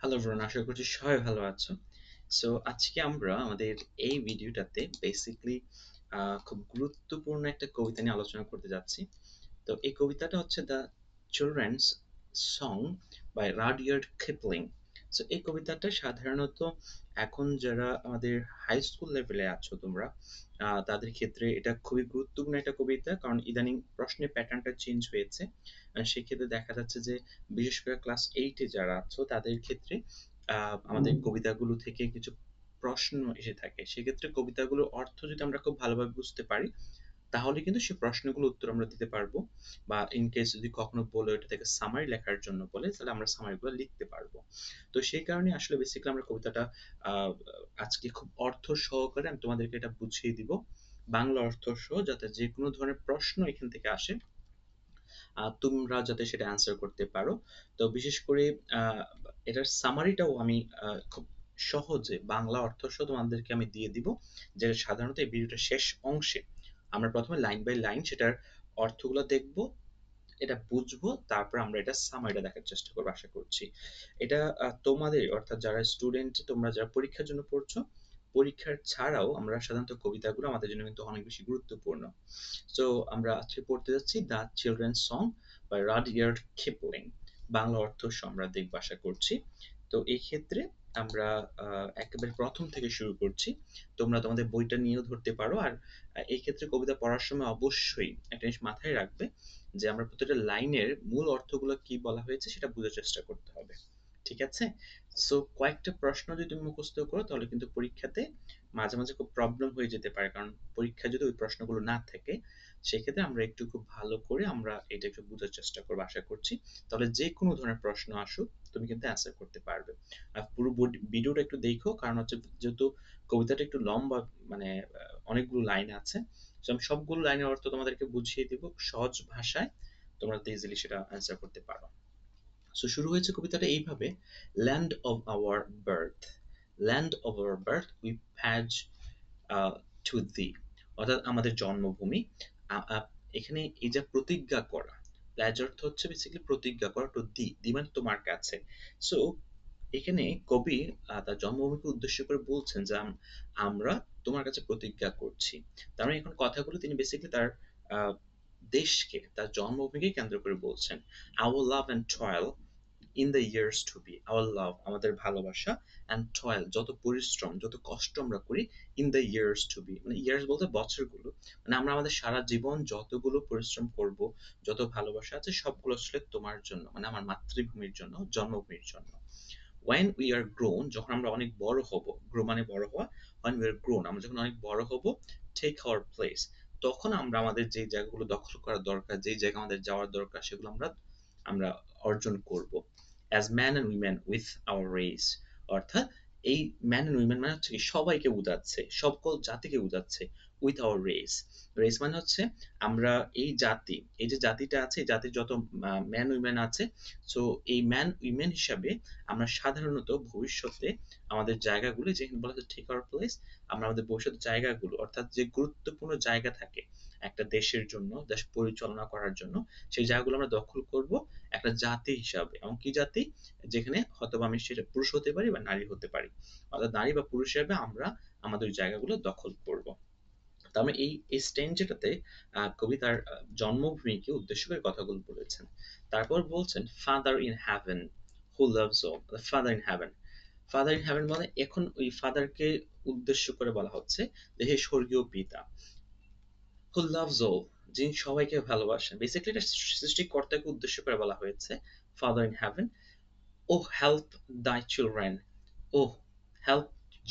Hello everyone, আশা করছি সবাই ভালো আছো। সো আজকে আমরা আমাদের এই ভিডিওটাতে বেসিক্যালি খুব গুরুত্বপূর্ণ একটা কবিতা নিয়ে আলোচনা করতে যাচ্ছি। তো এই কবিতাটা হচ্ছে the children's song by Rudyard Kipling. So এই কবিতাটা সাধারণত এখন যারা আমাদের হাই স্কুল লেভেলে আছো তোমরা, তাদের ক্ষেত্রে এটা খুবই গুরুত্বপূর্ণ একটা কবিতা, কারণ ইদানিং প্রশ্নের প্যাটার্নটা চেঞ্জ হয়েছে। সেক্ষেত্রে দেখা যাচ্ছে যে বিশেষ করে ক্লাস এইটে যারা আছো তাদের ক্ষেত্রে আমাদের কবিতাগুলো থেকে কিছু প্রশ্ন এসে থাকে। সেক্ষেত্রে কবিতাগুলোর অর্থ যদি আমরা খুব ভালোভাবে বুঝতে পারি, তাহলে কিন্তু সেই প্রশ্নগুলোর উত্তর আমরা দিতে পারবো। বা ইন কেস যদি কখনো বলে ওটা থেকে সামারি লেখার জন্য বলে, তাহলে আমরা সামারিগুলো লিখতে পারবো। তো সেই কারণে আসলে বেসিক্যালি আমরা কবিতাটা আহ, আজকে খুব অর্থ সহকারে আমি তোমাদেরকে এটা বুঝিয়ে দিব, বাংলা অর্থ সহ, যাতে যে কোনো ধরনের প্রশ্ন এখান থেকে আসে তোমরা যাতে সেটা অ্যান্সার করতে পারো। তো বিশেষ করে আহ, এটার সামারিটাও আমি খুব সহজে বাংলা অর্থ সহ তোমাদেরকে আমি দিয়ে দিব, যেটা সাধারণত এই ভিডিওটার শেষ অংশে আমরা প্রথমে লাইন বাই লাইন সেটার অর্থগুলো দেখব, এটা বুঝবো, তারপর আমরা এটা সামারিটা দেখার চেষ্টা করবো। আশা করছি এটা তোমাদের, অর্থাৎ যারা স্টুডেন্ট, তোমরা যারা পরীক্ষার জন্য পড়ছো, পরীক্ষার ছাড়াও আমরা সাধারণত কবিতাগুলো আমাদের জন্য কিন্তু অনেক বেশি গুরুত্বপূর্ণ। সো আমরা আজকে পড়তে যাচ্ছি the children song by Rudyard Kipling. Bangla অর্থ আমরা দেখব আশা করছি। তো এই ক্ষেত্রে আমরা একেবারে প্রথম থেকে শুরু করছি। তোমরা তোমাদের বইটা নিয়েও ধরতে পারো। আর এই ক্ষেত্রে কবিতা পড়ার সময় অবশ্যই একটা জিনিস মাথায় রাখবে, যে আমরা প্রতিটা লাইনের মূল অর্থগুলো কি বলা হয়েছে সেটা বোঝার চেষ্টা করতে হবে। ঠিক আছে? সো কয়েকটা প্রশ্ন যদি তুমি মুখস্থ করো, তাহলে কিন্তু পরীক্ষাতে মাঝে মাঝে খুব প্রবলেম হয়ে যেতে পারে, কারণ পরীক্ষায় যদি ওই প্রশ্নগুলো না থাকে, সেক্ষেত্রে আমরা একটু খুব ভালো করে আমরা এটা একটু বোঝার চেষ্টা করবো আশা করছি। তাহলে যে কোনো ধরনের প্রশ্ন আসুক, তুমি কিন্তু অ্যান্সার করতে পারবে। আর পুরো ভিডিওটা একটু দেখো, কারণ হচ্ছে যেহেতু কবিতাটা একটু লম্বা, মানে অনেকগুলো লাইন আছে। তো আমি সবগুলো লাইনের অর্থ তোমাদেরকে বুঝিয়ে দিব সহজ ভাষায়, তোমরা ইজিলি সেটা অ্যান্সার করতে পারো। সো শুরু হয়েছে কবিতাটা এইভাবে: land of our birth, land of our birth we Paz to the, অর্থাৎ আমাদের জন্মভূমি। আ- আ- এখানে এই যে প্রতিজ্ঞা করা, প্ল্যাজ অর্থ হচ্ছে বেসিক্যালি প্রতিজ্ঞা করা, টু দি, দি মানে তোমার কাছে। সো এখানে কবি তার জন্মভূমিকে উদ্দেশ্য করে বলছেন যে আমরা তোমার কাছে প্রতিজ্ঞা করছি। তার মানে এখন কথাগুলো তিনি বেসিক্যালি তার আহ, দেশকে, তার জন্মভূমিকে কেন্দ্র করে বলছেন। Our love and toil in the years to be, our love আমাদের ভালোবাসা, অ্যান্ড টয়েল যত পরিশ্রম যত কষ্ট আমরা করি, in the years to be মানে ইয়ার্স বলতে বছরগুলো, মানে আমরা আমাদের সারা জীবন যতগুলো পরিশ্রম করব, যত ভালোবাসা আছে সবগুলো আসলে তোমার জন্য, মানে আমার মাতৃভূমির জন্য, জন্মভূমির জন্য। when we are grown, যখন আমরা অনেক বড় হব, গ্রো মানে বড় হওয়া, when we are grown আমরা যখন অনেক বড় হব, take our place, তখন আমরা আমাদের যে জায়গাগুলো দখল করা দরকার, যে জায়গা আমাদের যাওয়ার দরকার, সেগুলো আমরা আমরা অর্জন করব। as men and women with our race, অর্থাৎ এই ম্যান এন্ড উইমেন মানে হচ্ছে কি সবাইকে বোঝাচ্ছে, সকল জাতিকে বোঝাচ্ছে। উইথ আওয়ার রেস, রেস মানে হচ্ছে আমরা এই জাতি, এই যে জাতিটা আছে, এই জাতির যত ম্যান উইমেন আছে, সো এই ম্যান উইমেন হিসাবে আমরা সাধারণত ভবিষ্যতে আমাদের জায়গাগুলো, যেখানে বলা হচ্ছে টেক আওয়ার প্লেস, আমরা আমাদের ভবিষ্যৎ জায়গাগুলো, অর্থাৎ যে গুরুত্বপূর্ণ জায়গা থাকে একটা দেশের জন্য, দেশ পরিচালনা করার জন্য, সেই জায়গাগুলো আমরা দখল করব একটা জাতি হিসাবে। এবং কি জাতি? যেখানে হয়তো আমি সেটা পুরুষ হতে পারি বা নারী হতে পারি, অর্থাৎ নারী বা পুরুষ হিসাবে আমরা আমাদের জায়গাগুলো দখল করব। তার মানে এই স্ট্যান্ডাটাতে কবি তার জন্মভূমিকে উদ্দেশ্য করে কথাগুলো বলেছেন। তারপর বলছেন father in haven who loves all, father in haven, father in haven মানে এখন ওই ফাদারকে উদ্দেশ্য করে বলা হচ্ছে যে হে স্বর্গীয় পিতা, হু লাভস অল যিনি সবাইকে ভালোবাসেন, বেসিক্যালি এটা সৃষ্টিকর্তাকে উদ্দেশ্য করে বলা হয়েছে, father in heaven. O help thy children, O help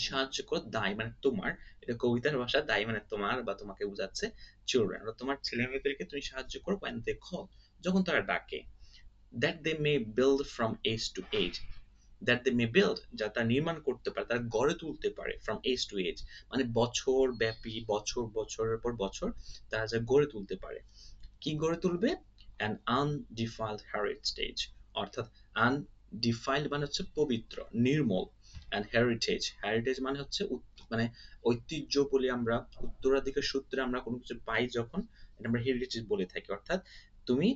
সাহায্য করো, দাই মানে তোমার, এটা কবিতার ভাষা, দাই মানে তোমার বা তোমাকে বোঝাচ্ছে, চিলড্রেন তোমার ছেলে মেয়েদেরকে তুমি সাহায্য করো, when they call যখন তারা ডাকে, that they may build from age to age, that they may build যা তারা নির্মাণ করতে পারে, তারা গড়ে তুলতে পারে, from age to age মানে বছর ব্যাপী, বছর বছরের পর বছর তারা যা গড়ে তুলতে পারে। কি গড়ে তুলবে? an undefiled heritage, অর্থাৎ আনডিফাইন্ড মানে হচ্ছে পবিত্র, নির্মল, অ্যান্ড হেরিটেজ, হেরিটেজ মানে হচ্ছে মানে ঐতিহ্য বলে, আমরা উত্তরাধিকার সূত্রে আমরা কোনো কিছু পাই যখন, এটা আমরা হেরিটেজ বলে থাকি। অর্থাৎ তুমি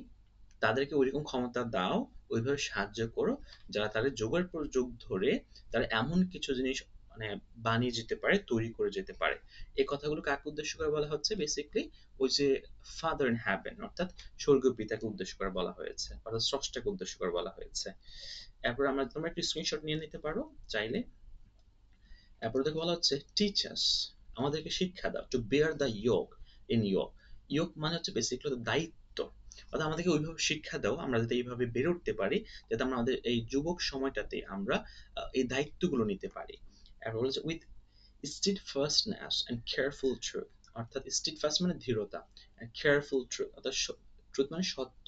তাদেরকে ওইরকম ক্ষমতা দাও, ওইভাবে সাহায্য করো, যারা তাদের যুগের পর যুগ ধরে তারা এমন কিছু জিনিস মানে বানিয়ে যেতে পারে, তৈরি করে যেতে পারে। এই কথাগুলো কাকে উদ্দেশ্য করে বলা হচ্ছে? বেসিক্যালি ওই যে ফাদার ইন হ্যাভেন, অর্থাৎ স্বর্গীয় পিতাকে উদ্দেশ্য করে বলা হয়েছে, অর্থাৎ স্রষ্টাকে উদ্দেশ্য করে বলা হয়েছে। এরপর তোমরা একটু স্ক্রিনশট নিয়ে নিতে পারো চাইলে। এরপর দেখো বলা হচ্ছে টিচার্স, আমাদেরকে শিক্ষা দাও, to bear the yoke in yoke. Yoke মানে হচ্ছে বেসিক্যালি দায়িত্ব, অর্থাৎ আমাদেরকে ওইভাবে শিক্ষা দাও আমরা যাতে এইভাবে বেড়ে উঠতে পারি, যাতে আমরা আমাদের এই যুবক সময়টাতে আমরা এই দায়িত্বগুলো নিতে পারি। এরপর বলেছে with steadfastness and careful truth, অর্থাৎ steadfast মানে দৃঢ়তা, and careful truth অর্থাৎ ট্রুথ মানে সত্য,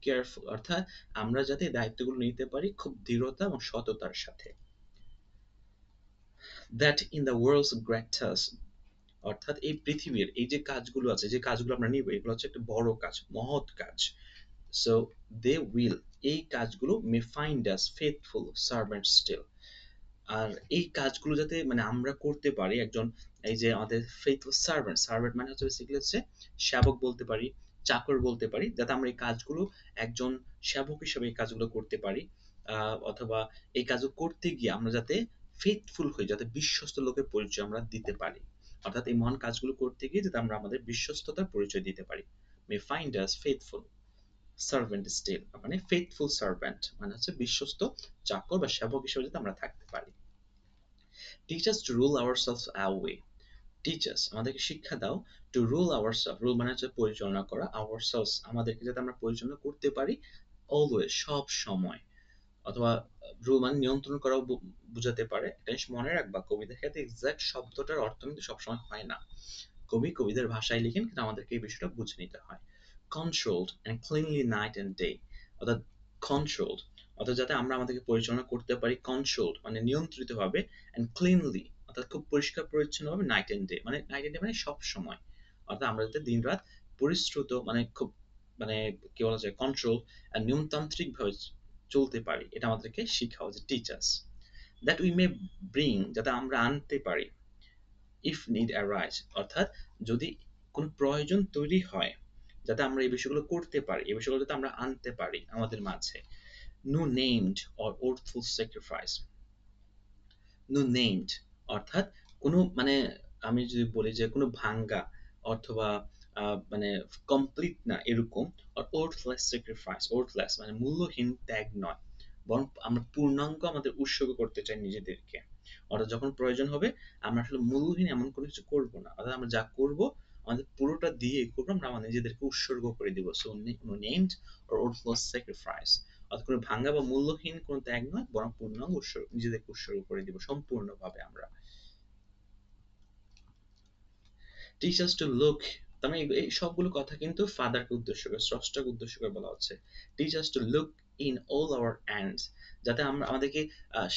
কেয়ারফুল অর্থাৎ আমরা যাতে এই দায়িত্বগুলো নিতে পারি খুব দৃঢ়তা এবং সততার সাথে। That in the world's greatest, অর্থাৎ এই পৃথিবীর এই যে কাজগুলো আছে, যে কাজগুলো আমরা নিব, এগুলো হচ্ছে একটা বড় কাজ, মহৎ কাজ। সো দে উইল, এই কাজগুলো মে ফাইন্ড আস ফেথফুল সার্ভেন্ট স্টিল। আর এই কাজগুলো যাতে মানে আমরা করতে পারি, একজন এই যে আমাদের ফেথফুল সার্ভেন্ট, সার্ভেন্ট মানে হচ্ছে বেসিক্যালি হচ্ছে সেবক বলতে পারি, চাকর বলতে পারি, যাতে আমরা এই কাজগুলো একজন সেবক হিসেবে এই কাজগুলো করতে পারি, অথবা এই কাজগুলো করতে গিয়ে আমরা যাতে ফেথফুল হই, যাতে বিশ্বস্ত লোকের পরিচয় আমরা দিতে পারি, অর্থাৎ এই মহান কাজগুলো করতে গিয়ে যাতে আমরা আমাদের বিশ্বস্ততার পরিচয় দিতে পারি। মে ফাইন্ড আস ফেথফুল সার্ভেন্ট স্টিল, মানে ফেথফুল সার্ভেন্ট মানে হচ্ছে বিশ্বস্ত চাকর বা সেবক হিসেবে যাতে আমরা থাকতে পারি। Teach us to rule ourselves alway, teach us আমাদেরকে শিক্ষা দাও, টু রুল আওয়ারসেলফ, রুল মানে হচ্ছে পরিচালনা করা, আওয়ারসেলফস আমাদেরকে যাতে আমরা পরিচালনা করতে পারি, অলওয়েজ সব সময়, অথবা রুল মানে নিয়ন্ত্রণ করাও বুঝাতে পারে। একটা জিনিস মনে রাখবা, কবিতার ক্ষেত্রে এক্সাক্ট শব্দটার অর্থ কিন্তু সবসময় হয় না, কবি কবিদের ভাষায় লিখেন, কিন্তু আমাদেরকে এই বিষয়টা বুঝে নিতে হয়। Controlled and cleanly night and day, অর্থাৎ কন্ট্রোলড অর্থাৎ যাতে আমরা আমাদেরকে পরিচালনা করতে পারি, কন্ট্রোলড মানে নিয়ন্ত্রিত ভাবে, অ্যান্ড ক্লিনলি অর্থাৎ খুব পরিষ্কার পরিচ্ছন্ন ভাবে, নাইট অ্যান্ড ডে মানে নাইট অ্যান্ড ডে মানে সব সময়, অর্থাৎ আমরা যাতে দিন রাত পরিশ্রুত মানে খুব মানে কি বলা যায় কন্ট্রোল আর নিয়মতান্ত্রিক ভাবে চলতে পারি, এটা আমাদেরকে শিখাও যে teachers. That we may bring, যাতে আমরা আনতে পারি, ইফ নিড অ্যারাইজ অর্থাৎ যদি কোনো প্রয়োজন তৈরি হয়, যাতে আমরা এই বিষয়গুলো করতে পারি, এই বিষয়গুলো যাতে আমরা আনতে পারি আমাদের মাঝে। No named or worthful sacrifice, no named অর্থাৎ কোনো মানে আমি যদি বলি যে কোনো ভাঙ্গা অথবা মানে কমপ্লিট না এরকম, আর ওর্থলেস স্যাক্রিফাইস, ওর্থলেস মানে মূল্যহীন ত্যাগ নয়, বরং আমরা পূর্ণাঙ্গ আমাদের উৎসর্গ করতে চাই নিজেদেরকে, অর্থাৎ যখন প্রয়োজন হবে আমরা আসলে মূল্যহীন এমন কোনো কিছু করবো না, অর্থাৎ আমরা যা করব আমাদের পুরোটা দিয়ে করবো, আমরা আমাদের নিজেদেরকে উৎসর্গ করে দিব। So named or worthless sacrifice, অর্থাৎ কোনো ভাঙ্গা বা মূল্যহীন কোনো ত্যাগ নয়, বরং পূর্ণাঙ্গ উৎসর্গ, নিজেদেরকে উৎসর্গ করে দিব সম্পূর্ণভাবে আমরা। টিচ আস টু লুক, তার মানে এই সবগুলো কথা কিন্তু ফাদারকে উদ্দেশ্য করে, স্রষ্টাকে উদ্দেশ্য করে বলা হচ্ছে। Teach us to look in all our ends, যাতে আমরা আমাদেরকে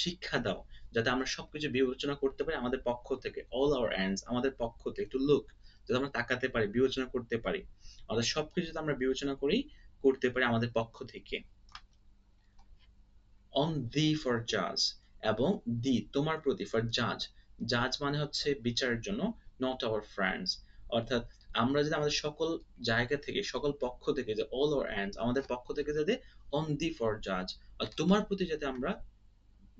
শিক্ষা দাও, যাতে আমরা সবকিছু বিবেচনা করতে পারি আমাদের পক্ষ থেকে, অল আওয়ার এন্ডস আমাদের পক্ষ থেকে, টু লুক যাতে আমরা তাকাতে পারি, বিবেচনা করতে পারি, অর্থাৎ সবকিছু যাতে আমরা বিবেচনা করি, করতে পারি আমাদের পক্ষ থেকে। অন দি ফর জাজ, এবং দি তোমার প্রতি, ফর জাজ, জাজ মানে হচ্ছে বিচারের জন্য, নট আওয়ার ফ্রেন্ডস অর্থাৎ আমরা যদি আমাদের সকল জায়গা থেকে সকল পক্ষ থেকে যে অল আওয়ার এন্ডস আমাদের পক্ষ থেকে যাতে অন দি ফর জাজ, আর তোমার প্রতি যাতে আমরা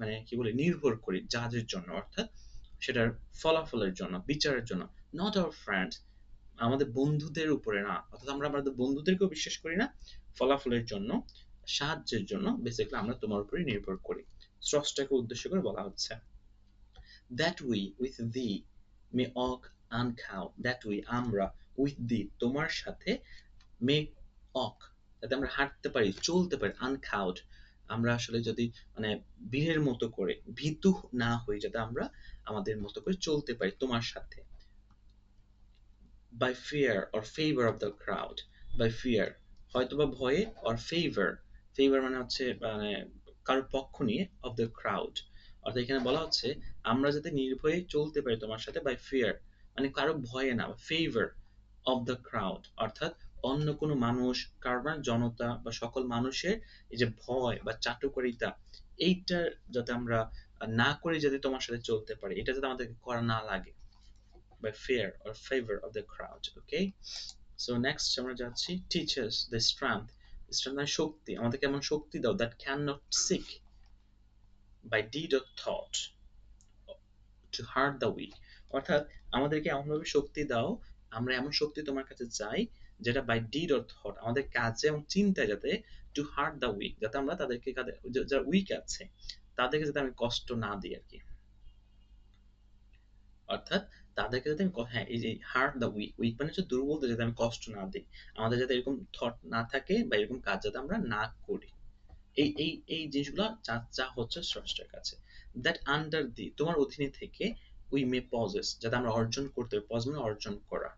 মানে কি বলি নির্ভর করি জাজের জন্য, অর্থাৎ সেটার ফলাফলের জন্য, বিচারের জন্য, নট আওয়ার ফ্রেন্ডস আমাদের বন্ধুদের উপরে না, অর্থাৎ আমরা আমাদের বন্ধুদেরকেও বিশ্বাস করি না, ফলাফলের জন্য, সাহায্যের জন্য বেসিক্যালি আমরা তোমার উপরে নির্ভর করি, স্রষ্টাকে উদ্দেশ্য করে বলা হচ্ছে। দ্যাট উই উইথ দি মে অক আনখাও, দ্যাট উই আমরা উইথ দি তোমার সাথে, মে অক যাতে আমরা হাঁটতে পারি, চলতে পারি, আনখাউড আমরা আসলে যদি মানে বীরের মতো করে ভীতু না হই, যাতে আমরা আমাদের মতো করে চলতে পারি তোমার সাথে। by fear or favor of the crowd, by fear হয়তোবা ভয়ে, or favor, favor মানে হচ্ছে মানে কারোর পক্ষ নিয়ে, of the crowd অর্থাৎ এখানে বলা হচ্ছে আমরা যাতে নির্ভয়ে চলতে পারি তোমার সাথে, by fear মানে কারো ভয়ে না, favor of the crowd অর্থাৎ অন্য কোনো মানুষ, কারণ জনতা বা সকল মানুষের এই যে ভয় বা চাটুকারিতা, এইটা যাতে আমরা না করে যাতে তোমার সাথে চলতে পারি, এটা যাতে আমাদেরকে করা না লাগে, by fear or favor of the crowd. Okay, so next আমরা যাচ্ছি teach us the strength strength মানে শক্তি, আমাদেরকে এমন শক্তি দাও that can not sick by did or thought to heart the week. অর্থাৎ আমাদেরকে এমনভাবে শক্তি দাও, আমরা এমন শক্তি তোমার কাছে চাই যেটা বাই ডিড অর থট, আমাদের কাজে এবং চিন্তায় যাতে টু হার্ট দ্য উইক, যাতে আমরা তাদেরকে যারা উইক আছে তাদেরকে যাতে আমি কষ্ট না দিই আর কি। অর্থাৎ তাদেরকে যাতে আমি হ্যাঁ, এই যে হার্ট দ্য উইক, উইক মানে হচ্ছে দুর্বলদের যাতে আমি কষ্ট না দিই, আমাদের যাতে এরকম থট না থাকে বা এরকম কাজ যাতে আমরা না করি। এই জিনিসগুলো যা যা হচ্ছে স্রষ্টার কাছে। দ্যাট আন্ডার দি, তোমার অধীনে থেকে উই মে পজেস, যাতে আমরা অর্জন করতে পারি, পজ মানে অর্জন করা,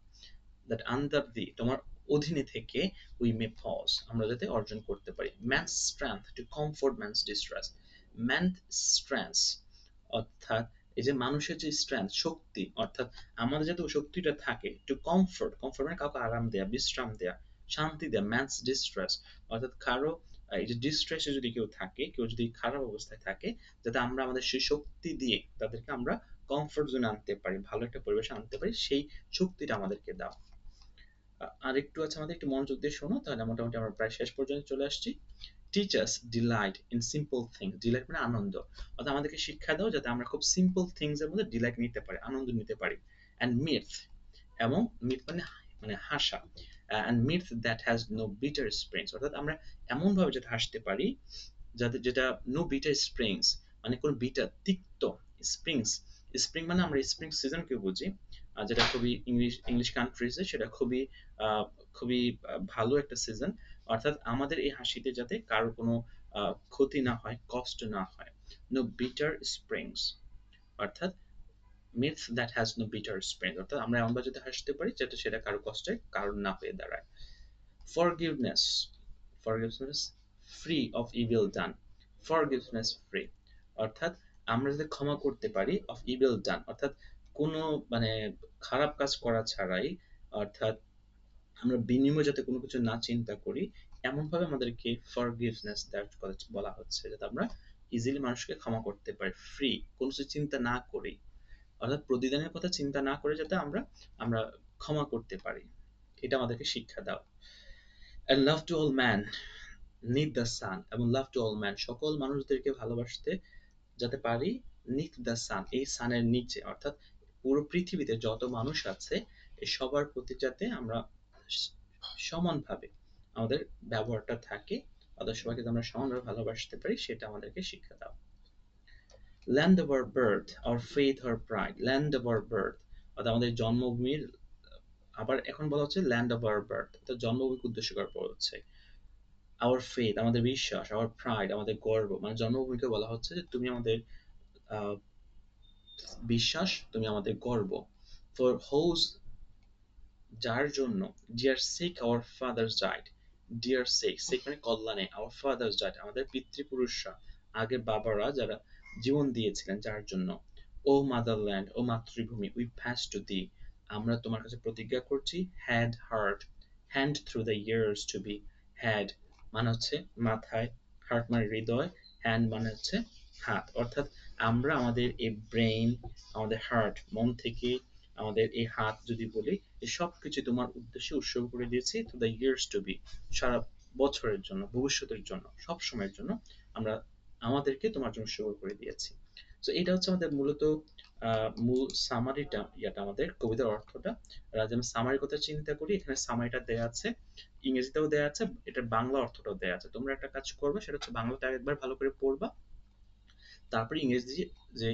দ্যাট আন্ডার দি তোমার অধীনে থেকে উই মে পজ আমরা যাতে অর্জন করতে পারি। Man's strength two comfort man's distress, man strength অর্থাৎ এই যে মানুষের যে স্ট্রেংথ শক্তি, অর্থাৎ আমাদের যাতে ওই শক্তিটা থাকে টু কমফোর্ট, কমফোর্ট মানে কাউকে আরাম দেয়া, বিশ্রাম দেয়া, শান্তি দেয়া, ম্যানস ডিস্ট্রেস অর্থাৎ কারো এই যে ডিস্ট্রেসে যদি কেউ থাকে, কেউ যদি খারাপ অবস্থায় থাকে, যাতে আমরা আমাদের সেই শক্তি দিয়ে তাদেরকে আমরা কমফোর্ট জোনে আনতে পারি, ভালো একটা পরিবেশে আনতে পারি, সেই শক্তিটা আমাদেরকে দাও। আর একটু আছে, আমাদের একটু মনোযোগ দিয়ে শোনো, তাহলে মোটামুটি আমরা প্রায় শেষ পর্যন্ত চলে আসছি। Teach us delight in simple things, delight মানে আনন্দ, অর্থাৎ আমাদেরকে শিক্ষা দাও যাতে আমরা খুব সিম্পল থিংস এর মধ্যে ডিলাইট নিতে পারি, আনন্দ নিতে পারি। অ্যান্ড মিথ, এবং মিথ মানে মানে হাসা, and mirth that has no bitter springs, অর্থাৎ আমরা এমন ভাবে যাতে হাসতে পারি যাতে যেটা নো বিটার স্প্রিংস মানে কোন বিটার তিক্ত স্প্রিংস, স্প্রিং মানে আমরা স্প্রিং সিজনকে বুঝি, যেটা খুবই ইংলিশ কান্ট্রিজে সেটা খুবই খুবই ভালো একটা সিজন। অর্থাৎ আমাদের এই হাসিতে যাতে কারো কোনো ক্ষতি না হয়, কষ্ট না হয়। নো বিটার স্প্রিংস অর্থাৎ mirth that has no bitter spring, অর্থাৎ আমরা এমনভাবে যাতে হাসতে পারি যাতে সেটা কারো কষ্টের কারণ না হয়ে দাঁড়ায়। Forgiveness, forgiveness free of evil done, forgiveness free অর্থাৎ আমরা যাতে ক্ষমা করতে পারি অফ ইভিল ডান, অর্থাৎ কোনো মানে খারাপ কাজ করা ছাড়াই, অর্থাৎ আমরা বিনিময়ে যাতে কোনো কিছু না চিন্তা করি, এমনভাবে আমাদেরকে ফরগিভনেস দেওয়ার কথা বলা হচ্ছে, যাতে আমরা ইজিলি মানুষকে ক্ষমা করতে পারি, ফ্রি কোনো কিছু চিন্তা না করি, অর্থাৎ প্রতিদানের কথা চিন্তা না করে যাতে আমরা আমরা ক্ষমা করতে পারি, এটা আমাদেরকে শিক্ষা দাও। And love to all man need the sun, এবং লাভ টু অল ম্যান সকল মানুষদেরকে ভালোবাসতে যাতে পারি, নিথ দ্য সান এই সানের নিচে, অর্থাৎ পুরো পৃথিবীতে যত মানুষ আছে এই সবার প্রতি যাতে আমরা সমানভাবে আমাদের ব্যবহারটা থাকে, অর্থাৎ সবাইকে আমরা সমানভাবে ভালোবাসতে পারি, সেটা আমাদেরকে শিক্ষা দাও। Land of our birth our faith our pride, land of our birth অর্থাৎ আমাদের জন্মভূমির, আবার এখন বলা হচ্ছে ল্যান্ড অফ আওয়ার বার্থ, অর্থাৎ জন্মভূমিকে উদ্দেশ্য করা হচ্ছে। আওয়ার ফেথ আমাদের বিশ্বাস, আওয়ার প্রাইড আমাদের গর্ব, মানে জন্মভূমিকে বলা হচ্ছে যে তুমি আমাদের আহ, বিশ্বাস, তুমি আমাদের গর্ব। ফর হোজ যার জন্য, ডিয়ার সেক আওয়ার ফাদার্স ডাইড, ডিয়ার সেক, সেক মানে কল্যাণে, আওয়ার ফাদার্স ডাইড আমাদের পিতৃপুরুষরা, আগের বাবারা যারা জীবন দিয়েছিলেন যার জন্য। ও মাদারল্যান্ড, ও মাতৃভূমি, উই প্যাস টু দি আমরা তোমার কাছে প্রতিজ্ঞা করছি। Head heart, hand through the years to be, head মানে হচ্ছে মাথায়, হার্ট মানে হৃদয়, হ্যান্ড মানে হচ্ছে হাত, অর্থাৎ আমরা আমাদের এই ব্রেইন, আমাদের হার্ট মন থেকে, আমাদের এই হাত যদি বলি, এই সব কিছু তোমার উদ্দেশ্যে উৎসর্গ করে দিয়েছি, to the years to be সারা বছরের জন্য, ভবিষ্যতের জন্য, সব সময়ের জন্য আমরা আমাদেরকে তোমার জন্য উৎসর্গ করে দিয়েছি। তো এটা হচ্ছে আমাদের মূলত মূল সামারিটা, ইয়াটা আমাদের কবিতার অর্থটা। আর আজ আমি সামারির কথা চিন্তা করি, এখানে সামারিটা দেয়া আছে, ইংরেজিতেও দেয়া আছে, এটার বাংলা অর্থটাও দেয়া আছে। তোমরা একটা কাজ করবে, সেটা হচ্ছে বাংলাটা একবার ভালো করে পড়বা, তারপরে ইংরেজি যে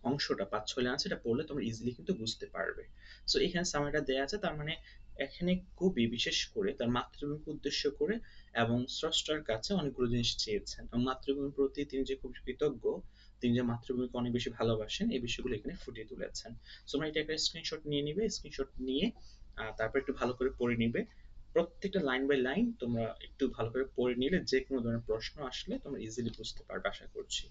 অংশটা ৫-৬ লাইন আছে এটা পড়লে তোমরা ইজিলি কিন্তু বুঝতে পারবে। সো এখানে সামারিটা দেয়া আছে, তার মানে এখানে কবি বিশেষ করে তার মাতৃভূমিকে উদ্দেশ্য করে এবং স্রষ্টার কাছে অনেকগুলো জিনিস চেয়েছেন, এবং মাতৃভূমির প্রতি তিনি যে খুব কৃতজ্ঞ, তিনি যে মাতৃভূমিকে অনেক বেশি ভালোবাসেন, এই বিষয়গুলো এখানে ফুটিয়ে তুলেছেন। সো তোমরা এটা একটা স্ক্রিনশট নিয়ে নিবে, স্ক্রিনশট নিয়ে তারপর একটু ভালো করে পড়ে নিবে, প্রত্যেকটা লাইন বাই লাইন তোমরা একটু ভালো করে পড়ে নিলে যে কোনো ধরনের প্রশ্ন আসলে তোমরা ইজিলি বুঝতে পারবে আশা করছি।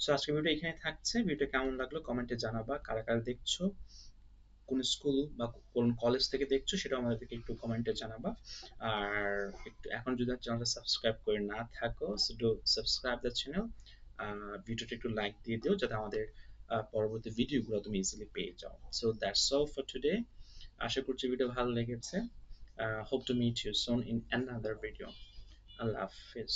সো আজকের ভিডিও এখানে থাকছে, ভিডিওটা কেমন লাগলো কমেন্টে জানাবা, কারা কারা দেখছো, কোন স্কুল বা কোন কলেজ থেকে দেখছো সেটা আমাদেরকে একটু কমেন্টে জানাবা। আর একটু এখন যদি চ্যানেলটা সাবস্ক্রাইব করে না থাকো, so do subscribe the channel, ভিডিওটা একটু লাইক দিয়ে দিও যাতে আমাদের পরবর্তী ভিডিওগুলো তুমি ইজিলি পেয়ে যাও। So that's all for today, আশা করছি ভিডিও ভালো লেগেছে। Hope to meet you soon in another video. Allah Hafiz.